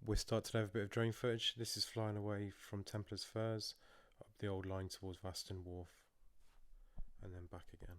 We're starting to have a bit of drone footage. This is flying away from Templars Firs, up the old line towards Vaston Wharf, and then back again.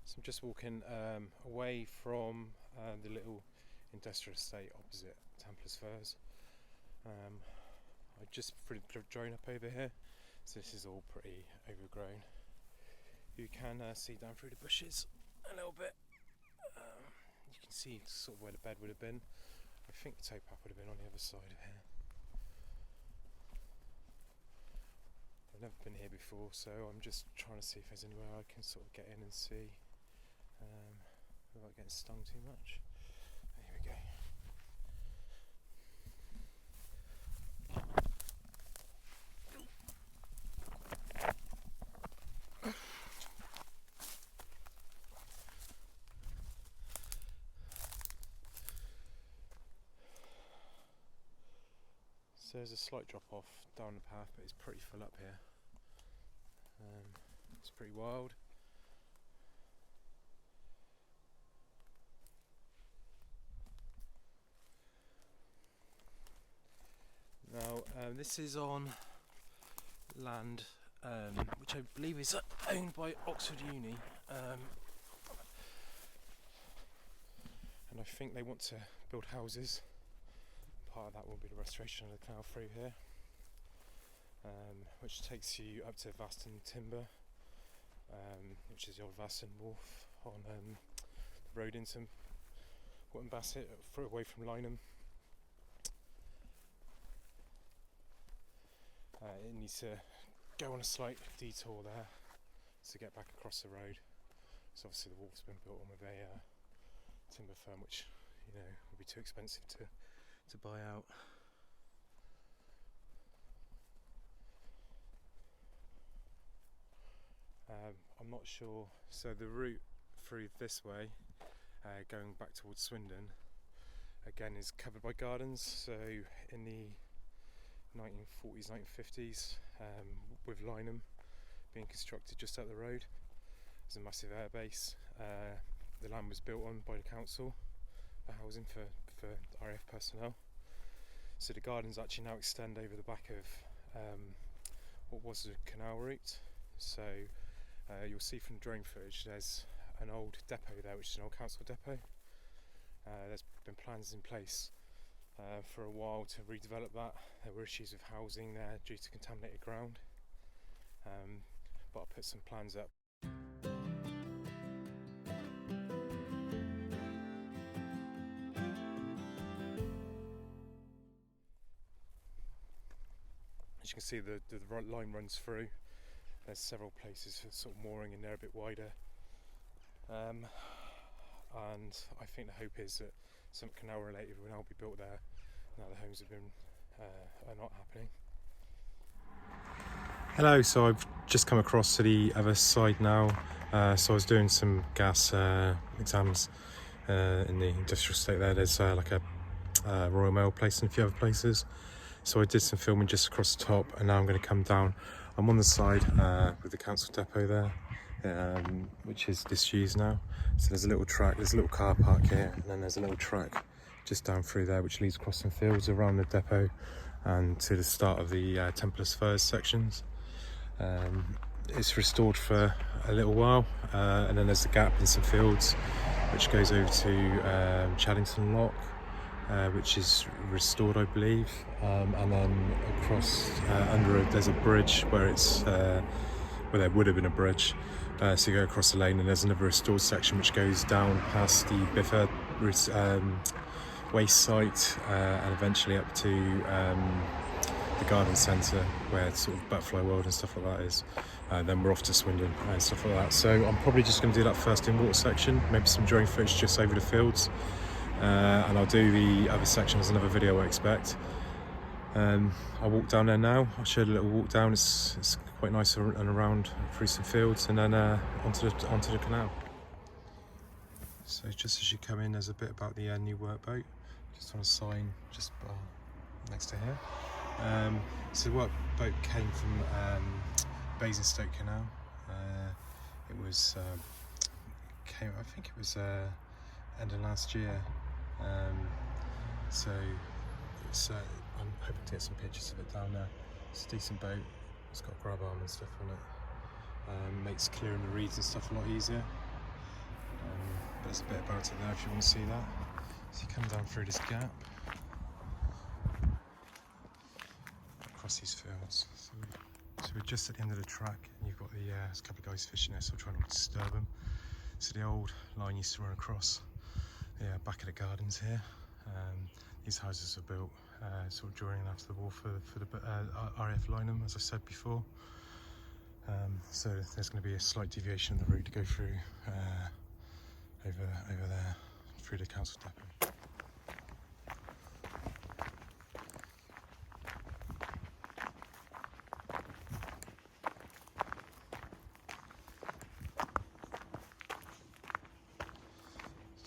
So I'm just walking away from the little industrial estate opposite Templars Firs. I just put the drone up over here, so this is all pretty overgrown. You can see down through the bushes a little bit. You can see sort of where the bed would have been. I think the towpath would have been on the other side of here. I've never been here before, so I'm just trying to see if there's anywhere I can sort of get in and see without getting stung too much. Here we go. So there's a slight drop off down the path, but it's pretty full up here. It's pretty wild. Now this is on land which I believe is owned by Oxford Uni, and I think they want to build houses. Part of that will be the restoration of the canal through here, which takes you up to Vaston Timber, which is the old Vaston Wharf on the road into Wootton Bassett, away from Lynham. It needs to go on a slight detour there, to get back across the road. So obviously the wharf's been built on with a timber firm, which would be too expensive to buy out. I'm not sure, so the route through this way, going back towards Swindon, again is covered by gardens. So in the 1940s, 1950s, with Lynham being constructed just up the road, there's a massive airbase. The land was built on by the council for housing for RAF personnel. So the gardens actually now extend over the back of what was the canal route. So you'll see from drone footage there's an old depot there, which is an old council depot. There's been plans in place for a while to redevelop that. There were issues with housing there due to contaminated ground, but I'll put some plans up. As you can see, the line runs through. There's several places for sort of mooring in there a bit wider, and I think the hope is that something canal related will now be built there now the homes have been are not happening. Hello, so I've just come across to the other side now. So I was doing some gas exams in the industrial estate there. There's like a Royal Mail place and a few other places. So I did some filming just across the top, and now I'm going to come down. I'm on the side with the council depot there, which is disused now. So there's a little track, there's a little car park here, and then there's a little track just down through there which leads across some fields around the depot and to the start of the Templars Firs sections. It's restored for a little while, and then there's a gap in some fields which goes over to Chaddington Lock, which is restored, I believe, and then across there's a bridge where it's where there would have been a bridge, so you go across the lane and there's another restored section which goes down past the Biffa waste site and eventually up to the garden centre where sort of Butterfly World and stuff like that is. Then we're off to Swindon and stuff like that. So I'm probably just going to do that first in water section, maybe some drone footage just over the fields. And I'll do the other section as another video, I expect. I'll walk down there now. I'll show you a little walk down. It's quite nice and around through some fields, and then onto the canal. So just as you come in, there's a bit about the new workboat, just on a sign just next to here. So the workboat came from Basingstoke Canal. It was I think it was end of last year. So it's I'm hoping to get some pictures of it down there. It's a decent boat. It's got grab arm and stuff on it. Makes clearing the reeds and stuff a lot easier. But there's a bit about it there if you want to see that. So you come down through this gap, across these fields. So we're just at the end of the track, and you've got there's a couple of guys fishing there, so I'm trying not to disturb them. So the old line used to run across the back of the gardens here. These houses were built sort of during and after the war for the RAF Lynham, as I said before. So there's going to be a slight deviation of the route to go through over there through the council depot.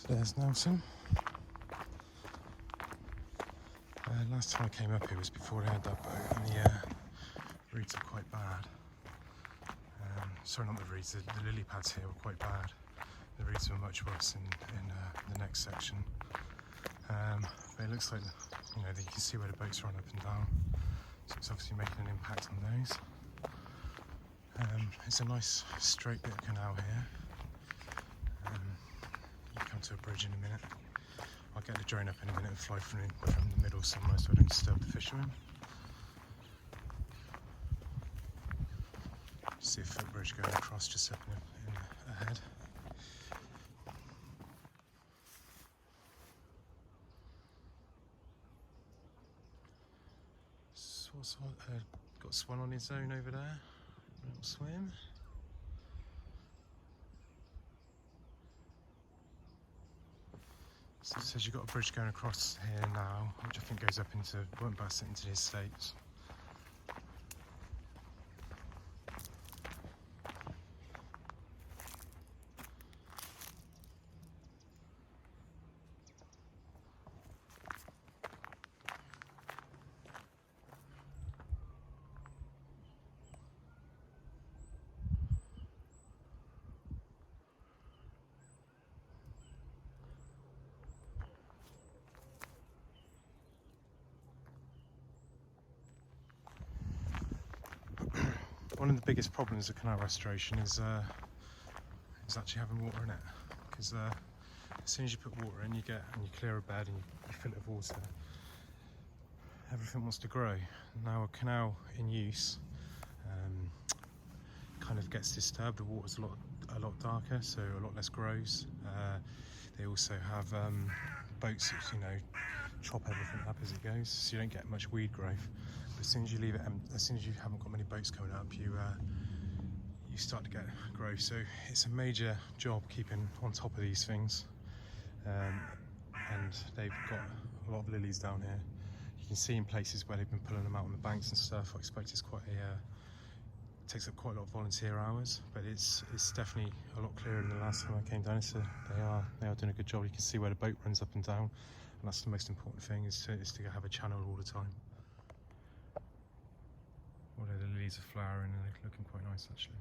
There's Nelson. Last time I came up here was before I had that boat, and the reeds are quite bad. Sorry, not the reeds, the lily pads here were quite bad. The reeds were much worse in the next section. But it looks like, you can see where the boats run up and down, so it's obviously making an impact on those. It's a nice straight bit of canal here. Come to a bridge in a minute. I'll get the drone up in a minute and fly from the middle somewhere so I don't disturb the fishermen. See a footbridge going across just up in ahead. Got Swan on his own over there. Little swim. So it says you've got a bridge going across here now, which I think goes up into Wootton Bassett, into the estates. One of the biggest problems of canal restoration is actually having water in it, because as soon as you put water in, you clear a bed and you fill it with water, everything wants to grow. Now a canal in use kind of gets disturbed. The water's a lot darker, so a lot less grows. They also have boats that, you know, chop everything up as it goes, so you don't get much weed growth. But as soon as you leave it, as soon as you haven't got many boats coming up, you start to get growth. So it's a major job keeping on top of these things. And they've got a lot of lilies down here. You can see in places where they've been pulling them out on the banks and stuff. I expect it's quite it takes up quite a lot of volunteer hours, but it's definitely a lot clearer than the last time I came down. So they are doing a good job. You can see where the boat runs up and down, and that's the most important thing, is to have a channel all the time. Although the lilies are flowering and they're looking quite nice actually.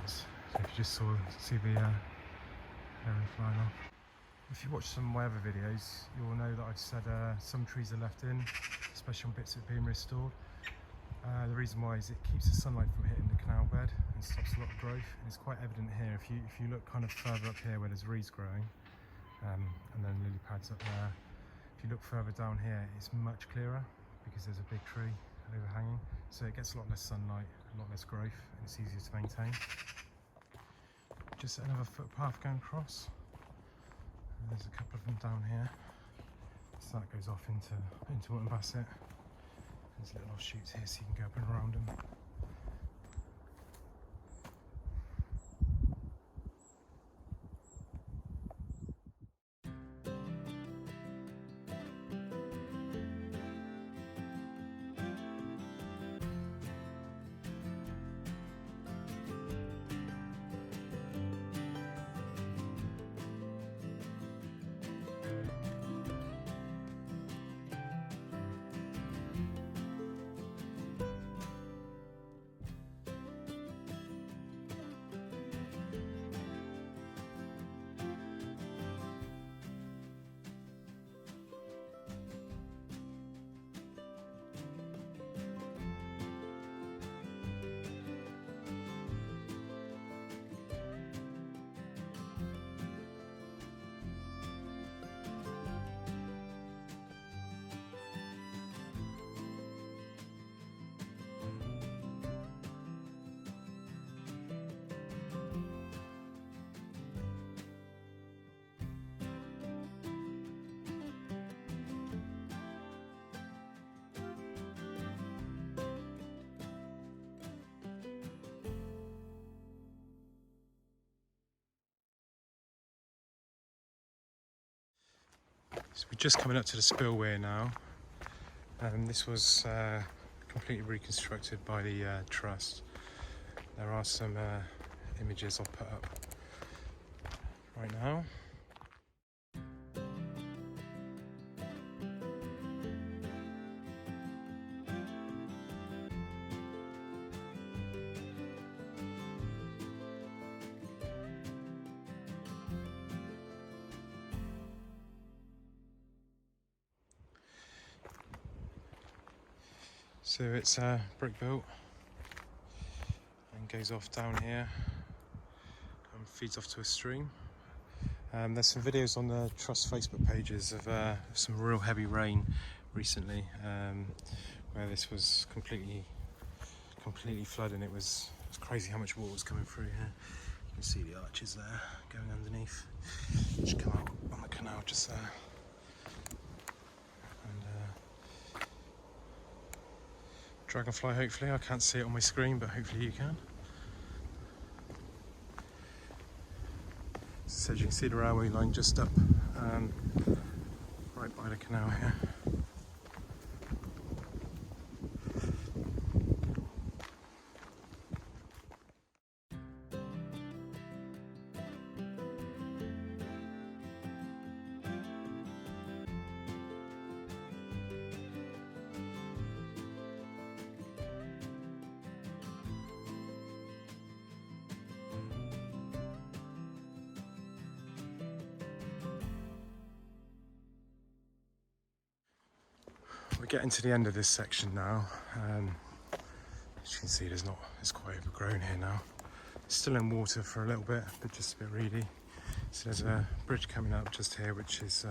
So if you just see the area flying off. If you watch some of my other videos, you'll know that I've said some trees are left in, especially on bits that are being restored. The reason why is it keeps the sunlight from hitting the canal bed and stops a lot of growth. And it's quite evident here. If you look kind of further up here where there's reeds growing, and then lily pads up there. If you look further down here, it's much clearer because there's a big tree overhanging. So it gets a lot less sunlight, a lot less growth, and it's easier to maintain. Just another footpath going across. And there's a couple of them down here. So that goes off into Wootton Bassett. There's little offshoots here so you can go up and around them. So we're just coming up to the spillway now. This was completely reconstructed by the trust. There are some images I'll put up right now. So it's brick built and goes off down here and feeds off to a stream. There's some videos on the Trust Facebook pages of some real heavy rain recently, where this was completely flooding. It was crazy how much water was coming through here. You can see the arches there going underneath, which come out on the canal just there. Dragonfly, hopefully. I can't see it on my screen, but hopefully you can. So as you can see the railway line just up right by the canal here. We're getting to the end of this section now. As you can see, it's quite overgrown here now. It's still in water for a little bit, but just a bit reedy. So there's a bridge coming up just here, which is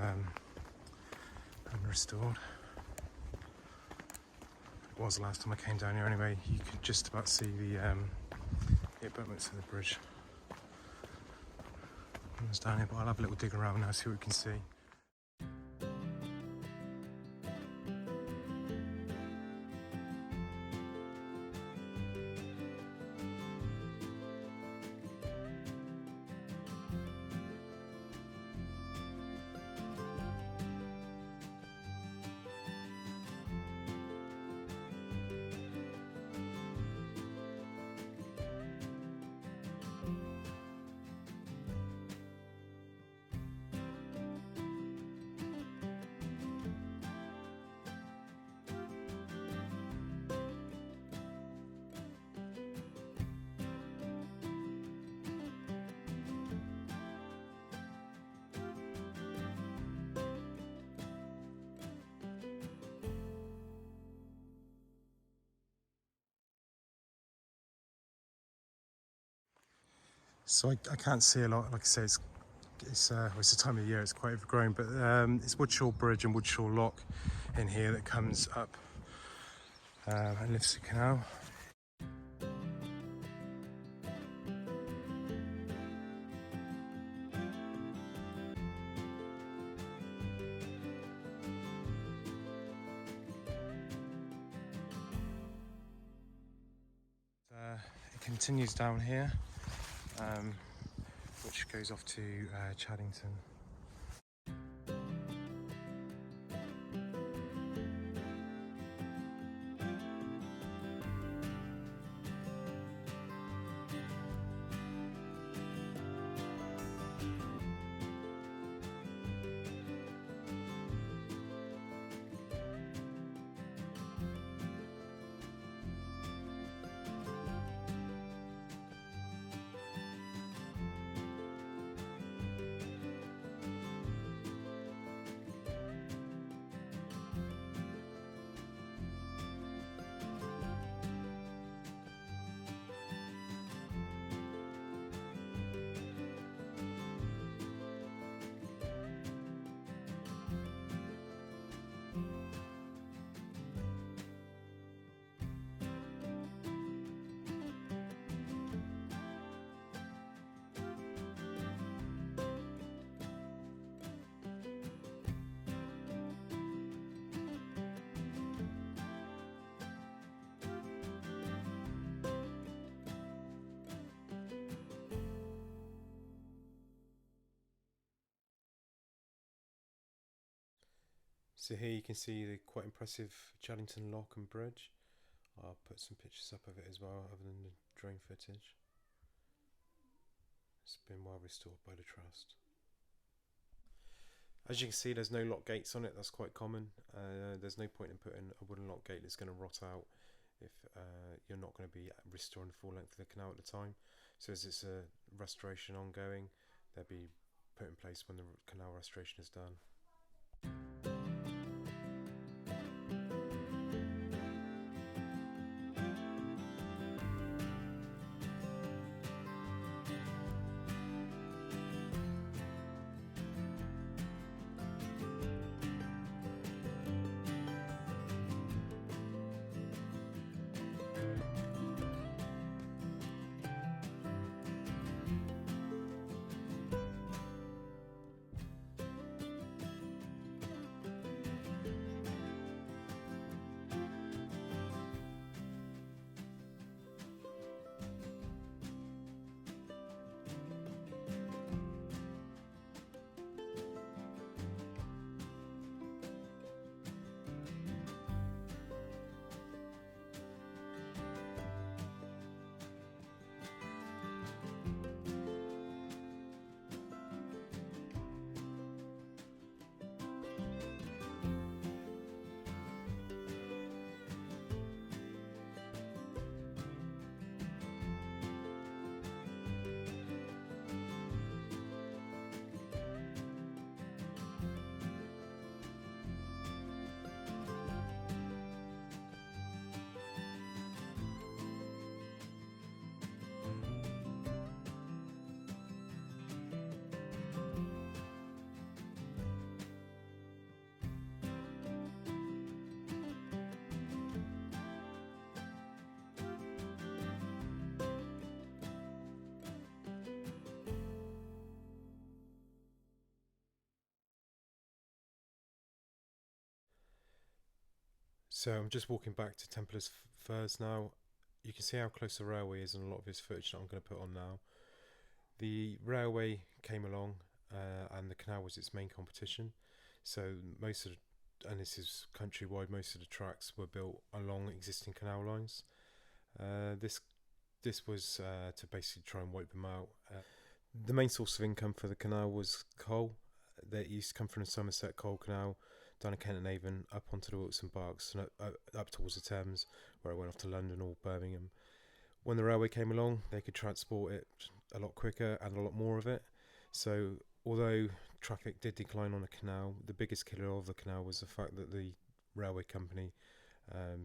unrestored. It was the last time I came down here anyway. You could just about see the abutments of the bridge. I was down here, but I'll have a little dig around now, see what we can see. So I can't see a lot. Like I say, it's the time of the year, it's quite overgrown, but it's Woodshaw Bridge and Woodshaw Lock in here that comes up and lifts the canal. It continues down here, which goes off to Chaddington. So here you can see the quite impressive Challington Lock and Bridge. I'll put some pictures up of it as well, other than the drone footage. It's been well restored by the Trust. As you can see, there's no lock gates on it. That's quite common. There's no point in putting a wooden lock gate that's going to rot out if you're not going to be restoring the full length of the canal at the time. So as it's a restoration ongoing, they'll be put in place when the canal restoration is done. So I'm just walking back to Templars Firs now. You can see how close the railway is in a lot of this footage that I'm going to put on now. The railway came along and the canal was its main competition. So most of and this is countrywide, most of the tracks were built along existing canal lines. This was to basically try and wipe them out. The main source of income for the canal was coal. That used to come from the Somerset Coal Canal down to Kent and Avon, up onto the Wilts and Berks, and up towards the Thames, where it went off to London or Birmingham. When the railway came along, they could transport it a lot quicker and a lot more of it. So although traffic did decline on the canal, the biggest killer of the canal was the fact that the railway company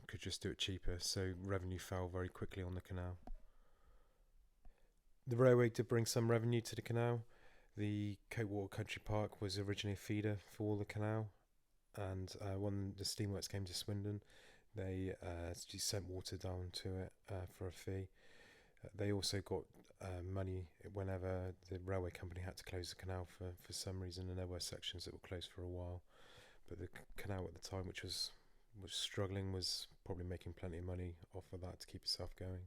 could just do it cheaper, so revenue fell very quickly on the canal. The railway did bring some revenue to the canal. The Coatwater Country Park was originally a feeder for the canal, and when the steamworks came to Swindon, they just sent water down to it for a fee. They also got money whenever the railway company had to close the canal for some reason, and there were sections that were closed for a while. But the canal at the time, which was struggling, was probably making plenty of money off of that to keep itself going.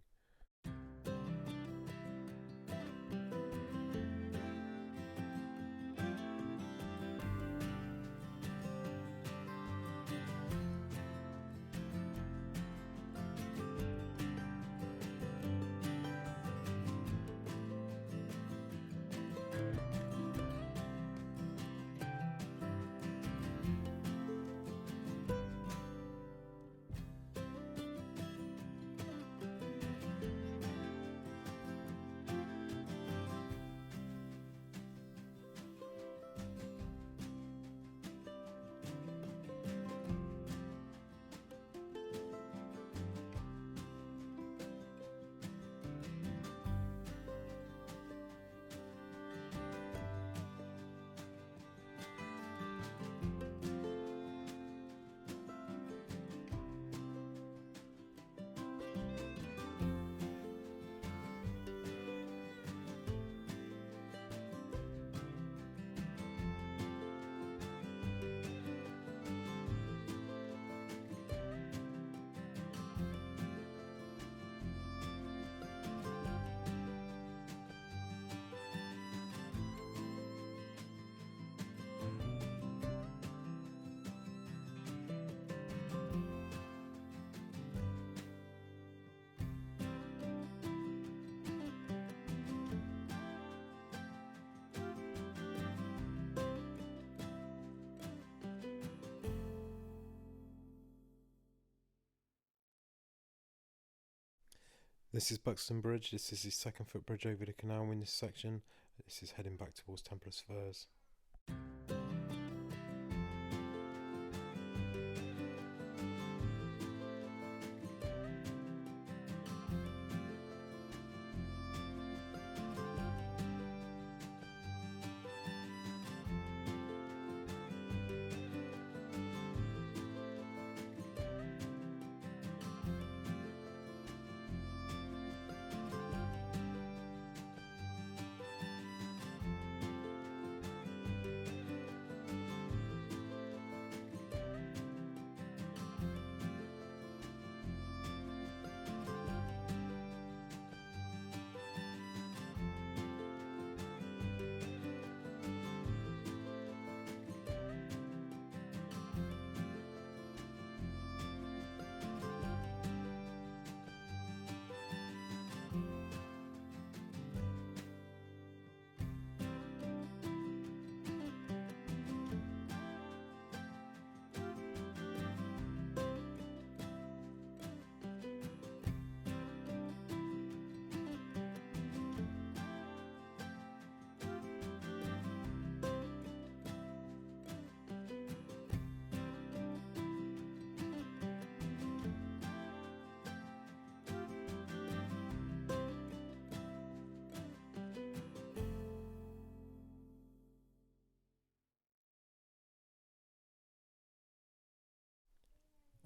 This is Buxton Bridge. This is the second footbridge over the canal in this section. This is heading back towards Templars Firs.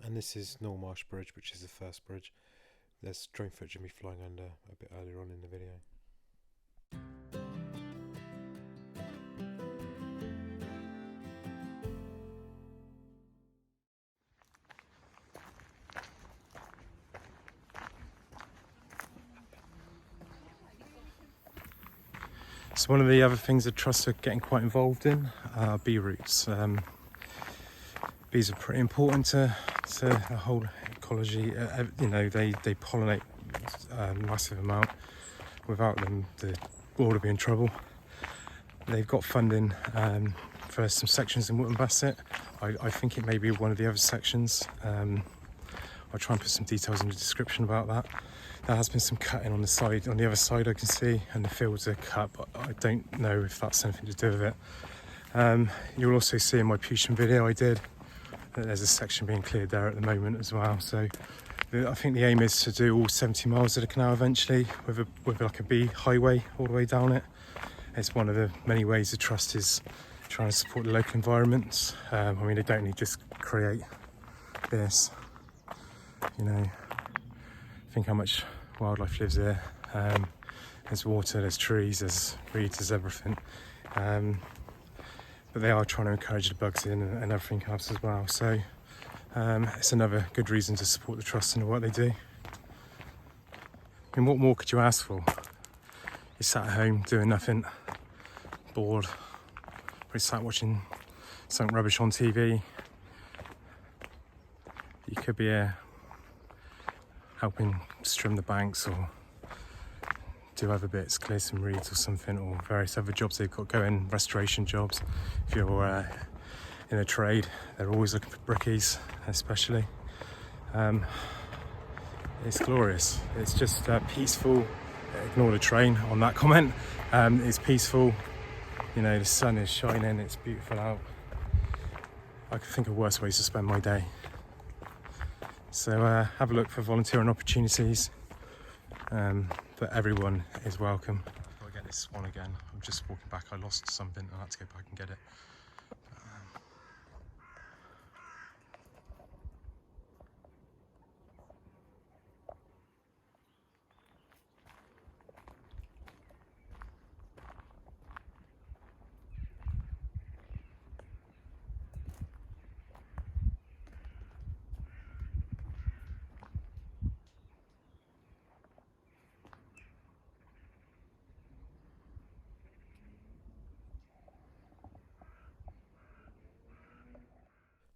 And this is Normarsh Bridge, which is the first bridge. There's drone footage of me flying under a bit earlier on in the video. So one of the other things that trusts are getting quite involved in are bee routes. Bees are pretty important to the whole ecology. You know, they pollinate a massive amount. Without them, the world would be in trouble. They've got funding for some sections in Wootton Bassett. I think it may be one of the other sections. I'll try and put some details in the description about that. There has been some cutting on the side, on the other side I can see, and the fields are cut, but I don't know if that's anything to do with it. You'll also see in my Pewsham video I did that there's a section being cleared there at the moment as well. So I think the aim is to do all 70 miles of the canal eventually with like a bee highway all the way down it. It's one of the many ways the trust is trying to support the local environments. I mean, they don't need to just create this, you know. Think how much wildlife lives there. There's water, there's trees, there's reeds, there's everything. But they are trying to encourage the bugs in and everything else as well. So it's another good reason to support the trust and what they do. I mean, what more could you ask for? You're sat at home doing nothing, bored, or you're sat watching something rubbish on TV. You could be helping trim the banks or do other bits, clear some reeds or something, or various other jobs they've got going, restoration jobs. If you're in a trade, they're always looking for brickies, especially. It's glorious. It's just peaceful. Ignore the train on that comment. It's peaceful. You know, the sun is shining, it's beautiful out. I could think of worse ways to spend my day. So have a look for volunteering opportunities, but everyone is welcome. I'll get this one again. I'm just walking back, I lost something, I had to go back and get it.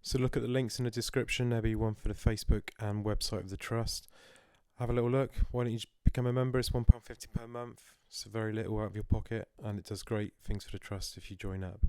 So look at the links in the description. There'll be one for the Facebook and website of the trust. Have a little look. Why don't you become a member? It's £1.50 per month. It's very little out of your pocket, and it does great things for the trust if you join up.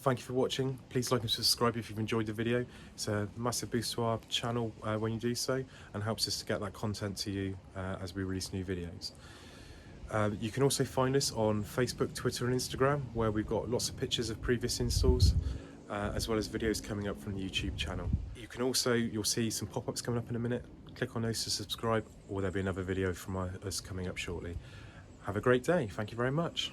thank you for watching. Please like and subscribe if you've enjoyed the video. It's a massive boost to our channel when you do so, and helps us to get that content to you as we release new videos. You can also find us on Facebook, Twitter and Instagram, where we've got lots of pictures of previous installs, as well as videos coming up from the YouTube channel. You can also, you'll see some pop-ups coming up in a minute. Click on those to subscribe, or there'll be another video from us coming up shortly. Have a great day. Thank you very much.